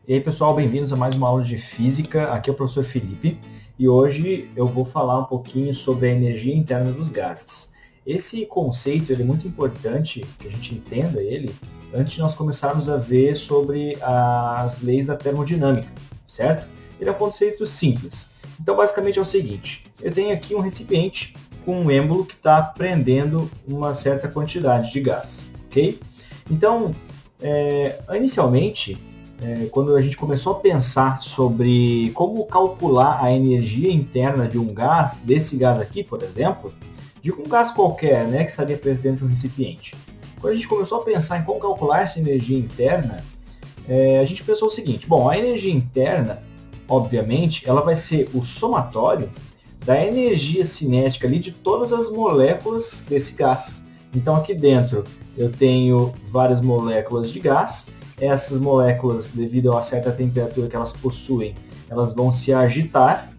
E aí, pessoal, bem-vindos a mais uma aula de física. Aqui é o professor Felipe e hoje eu vou falar um pouquinho sobre a energia interna dos gases. Esse conceito ele é muito importante que a gente entenda ele antes de nós começarmos a ver sobre as leis da termodinâmica, certo? Ele é um conceito simples. Então, basicamente é o seguinte, eu tenho aqui um recipiente com um êmbolo que está prendendo uma certa quantidade de gás, ok? Então, inicialmente, quando a gente começou a pensar sobre como calcular a energia interna de um gás, desse gás aqui, por exemplo, de um gás qualquer, né, que estaria presente dentro de um recipiente. Quando a gente começou a pensar em como calcular essa energia interna, a gente pensou o seguinte, bom, a energia interna, obviamente, ela vai ser o somatório da energia cinética ali de todas as moléculas desse gás. Então aqui dentro eu tenho várias moléculas de gás. Essas moléculas, devido a uma certa temperatura que elas possuem, elas vão se agitar.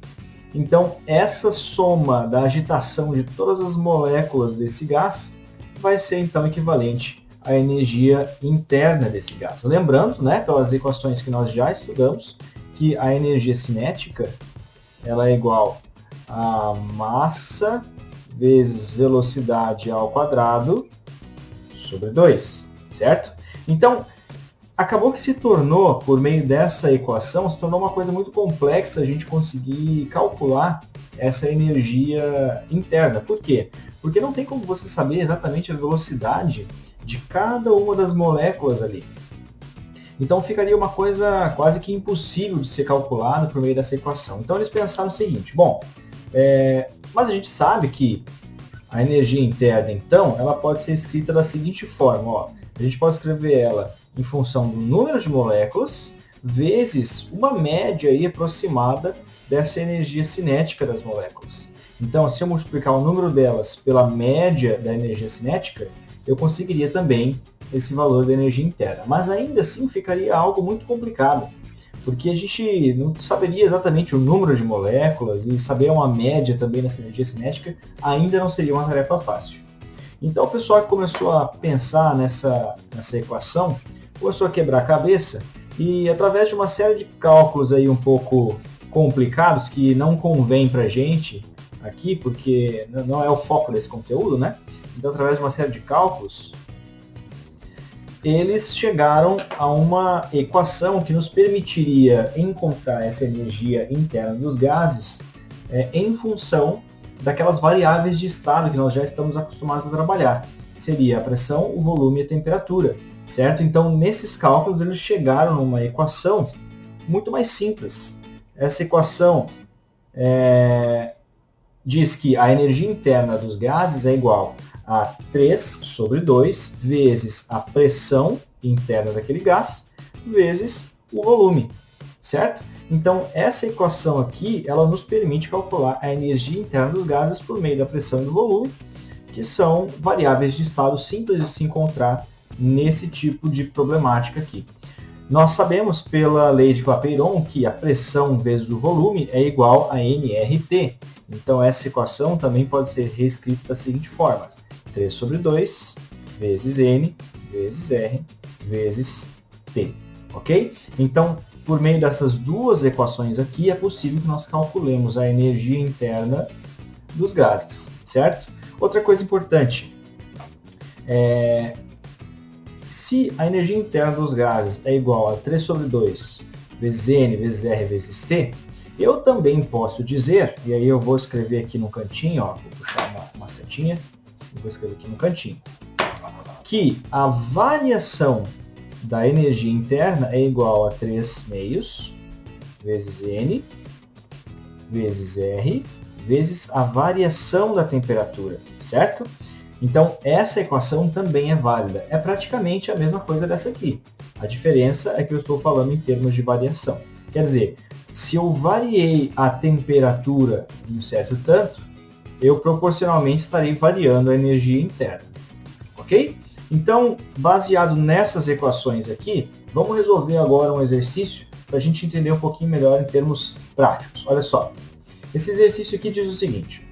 Então, essa soma da agitação de todas as moléculas desse gás vai ser, então, equivalente à energia interna desse gás. Lembrando, né, pelas equações que nós já estudamos, que a energia cinética ela é igual a massa vezes velocidade ao quadrado sobre 2, certo? Então, acabou que se tornou, por meio dessa equação, se tornou uma coisa muito complexa a gente conseguir calcular essa energia interna. Por quê? Porque não tem como você saber exatamente a velocidade de cada uma das moléculas ali. Então ficaria uma coisa quase que impossível de ser calculada por meio dessa equação. Então eles pensaram o seguinte, bom, mas a gente sabe que a energia interna, então, ela pode ser escrita da seguinte forma, ó, a gente pode escrever ela em função do número de moléculas vezes uma média aí aproximada dessa energia cinética das moléculas. Então, se eu multiplicar o número delas pela média da energia cinética, eu conseguiria também esse valor da energia interna. Mas ainda assim ficaria algo muito complicado, porque a gente não saberia exatamente o número de moléculas e saber uma média também dessa energia cinética ainda não seria uma tarefa fácil. Então o pessoal que começou a pensar nessa equação começou a quebrar a cabeça e através de uma série de cálculos aí um pouco complicados que não convém para a gente aqui, porque não é o foco desse conteúdo, né? Então através de uma série de cálculos, eles chegaram a uma equação que nos permitiria encontrar essa energia interna dos gases em função daquelas variáveis de estado que nós já estamos acostumados a trabalhar. Seria a pressão, o volume e a temperatura, certo? Então, nesses cálculos, eles chegaram numa equação muito mais simples. Essa equação diz que a energia interna dos gases é igual a 3 sobre 2 vezes a pressão interna daquele gás vezes o volume, certo? Então, essa equação aqui, ela nos permite calcular a energia interna dos gases por meio da pressão e do volume, que são variáveis de estado simples de se encontrar nesse tipo de problemática aqui. Nós sabemos pela lei de Clapeyron que a pressão vezes o volume é igual a nRT. Então, essa equação também pode ser reescrita da seguinte forma: 3 sobre 2 vezes N vezes R vezes T, ok? Então, por meio dessas duas equações aqui, é possível que nós calculemos a energia interna dos gases, certo? Outra coisa importante, se a energia interna dos gases é igual a 3 sobre 2 vezes N vezes R vezes T, eu também posso dizer, e aí eu vou escrever aqui no cantinho, ó, vou puxar uma setinha, vou escrever aqui no cantinho, que a variação da energia interna é igual a 3 meios vezes N vezes R vezes a variação da temperatura, certo? Então, essa equação também é válida. É praticamente a mesma coisa dessa aqui. A diferença é que eu estou falando em termos de variação. Quer dizer, se eu variei a temperatura em um certo tanto, eu proporcionalmente estarei variando a energia interna, ok? Então, baseado nessas equações aqui, vamos resolver agora um exercício para a gente entender um pouquinho melhor em termos práticos. Olha só, esse exercício aqui diz o seguinte: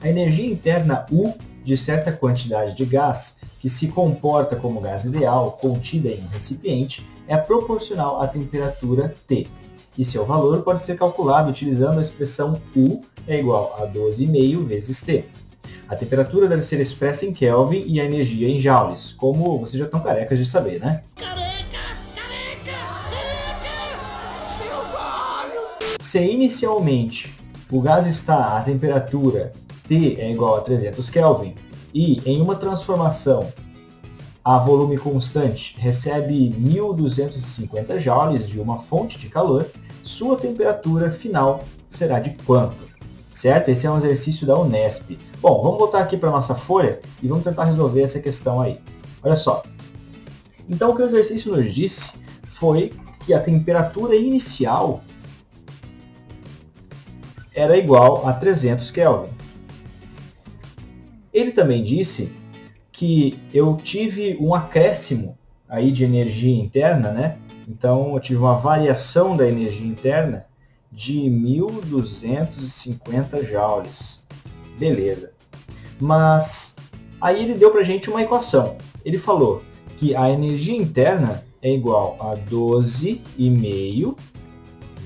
a energia interna U de certa quantidade de gás que se comporta como gás ideal contida em um recipiente é proporcional à temperatura T, e seu valor pode ser calculado utilizando a expressão U é igual a 12,5 vezes T. A temperatura deve ser expressa em Kelvin e a energia em joules, como vocês já estão carecas de saber, né? Se inicialmente o gás está a temperatura T é igual a 300 Kelvin e em uma transformação a volume constante recebe 1.250 joules de uma fonte de calor, sua temperatura final será de quanto? Certo? Esse é um exercício da Unesp. Bom, vamos voltar aqui para a nossa folha e vamos tentar resolver essa questão aí. Olha só. Então o que o exercício nos disse foi que a temperatura inicial era igual a 300 Kelvin. Ele também disse que eu tive um acréscimo aí de energia interna, né? Então eu tive uma variação da energia interna de 1.250 joules. Beleza. Mas aí ele deu pra gente uma equação. Ele falou que a energia interna é igual a 12,5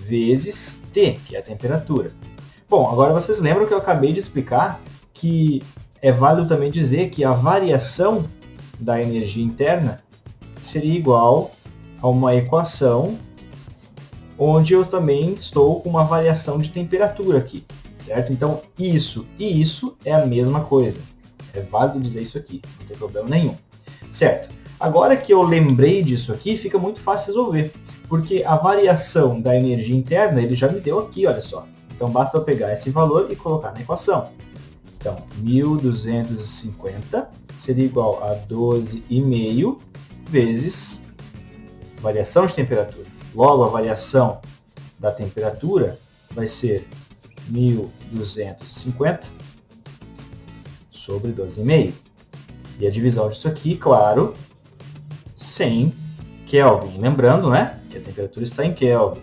vezes T, que é a temperatura. Bom, agora vocês lembram que eu acabei de explicar que é válido também dizer que a variação da energia interna seria igual a uma equação onde eu também estou com uma variação de temperatura aqui, certo? Então, isso e isso é a mesma coisa. É válido dizer isso aqui, não tem problema nenhum. Certo? Agora que eu lembrei disso aqui, fica muito fácil resolver, porque a variação da energia interna ele já me deu aqui, olha só. Então, basta eu pegar esse valor e colocar na equação. Então, 1.250 seria igual a 12,5 vezes variação de temperatura. Logo, a variação da temperatura vai ser 1.250 sobre 12,5. E a divisão disso aqui, claro, 100 Kelvin. Lembrando, né, que a temperatura está em Kelvin.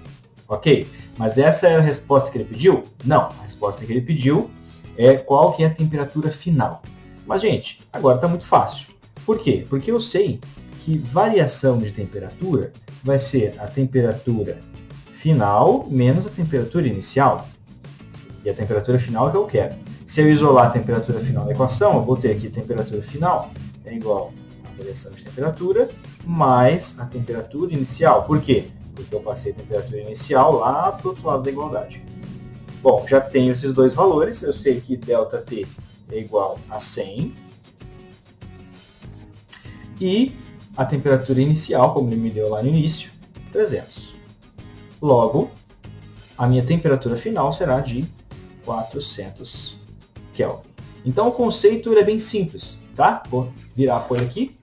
Ok, mas essa é a resposta que ele pediu? Não, a resposta que ele pediu é qual que é a temperatura final. Mas, gente, agora está muito fácil. Por quê? Porque eu sei que variação de temperatura vai ser a temperatura final menos a temperatura inicial. E a temperatura final é que eu quero. Se eu isolar a temperatura final da equação, eu vou ter aqui a temperatura final é igual a variação de temperatura mais a temperatura inicial. Por quê? Porque eu passei a temperatura inicial lá para o outro lado da igualdade. Bom, já tenho esses dois valores, eu sei que ΔT é igual a 100 e a temperatura inicial, como ele me deu lá no início, 300. Logo, a minha temperatura final será de 400 Kelvin. Então o conceito é bem simples, tá? Vou virar a folha aqui.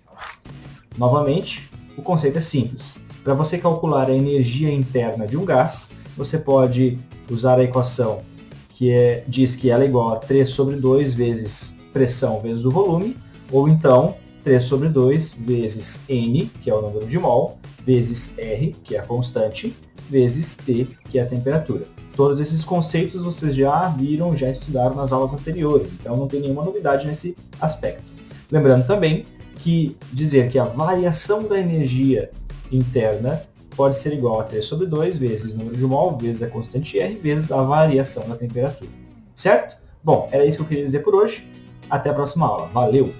Novamente, o conceito é simples. Para você calcular a energia interna de um gás, você pode usar a equação que diz que ela é igual a 3 sobre 2 vezes pressão vezes o volume, ou então 3 sobre 2 vezes N, que é o número de mol, vezes R, que é a constante, vezes T, que é a temperatura. Todos esses conceitos vocês já viram, já estudaram nas aulas anteriores, então não tem nenhuma novidade nesse aspecto. Lembrando também que dizer que a variação da energia interna pode ser igual a 3 sobre 2 vezes o número de mol, vezes a constante R, vezes a variação da temperatura. Certo? Bom, era isso que eu queria dizer por hoje. Até a próxima aula. Valeu!